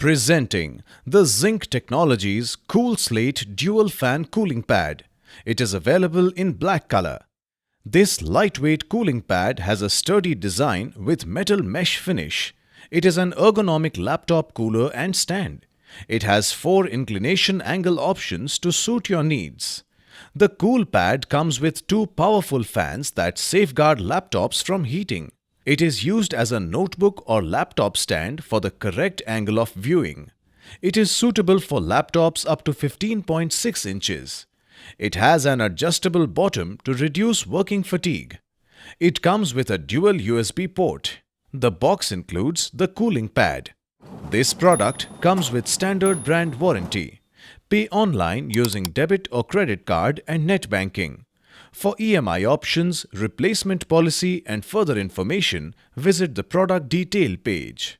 Presenting the Zinq Technologies Cool Slate Dual Fan Cooling Pad. It is available in black color. This lightweight cooling pad has a sturdy design with metal mesh finish. It is an ergonomic laptop cooler and stand. It has 4 inclination angle options to suit your needs. The cool pad comes with 2 powerful fans that safeguard laptops from heating. It is used as a notebook or laptop stand for the correct angle of viewing. It is suitable for laptops up to 15.6 inches. It has an adjustable bottom to reduce working fatigue. It comes with a dual USB port. The box includes the cooling pad. This product comes with standard brand warranty. Pay online using debit or credit card and net banking. For EMI options, replacement policy and further information, visit the product detail page.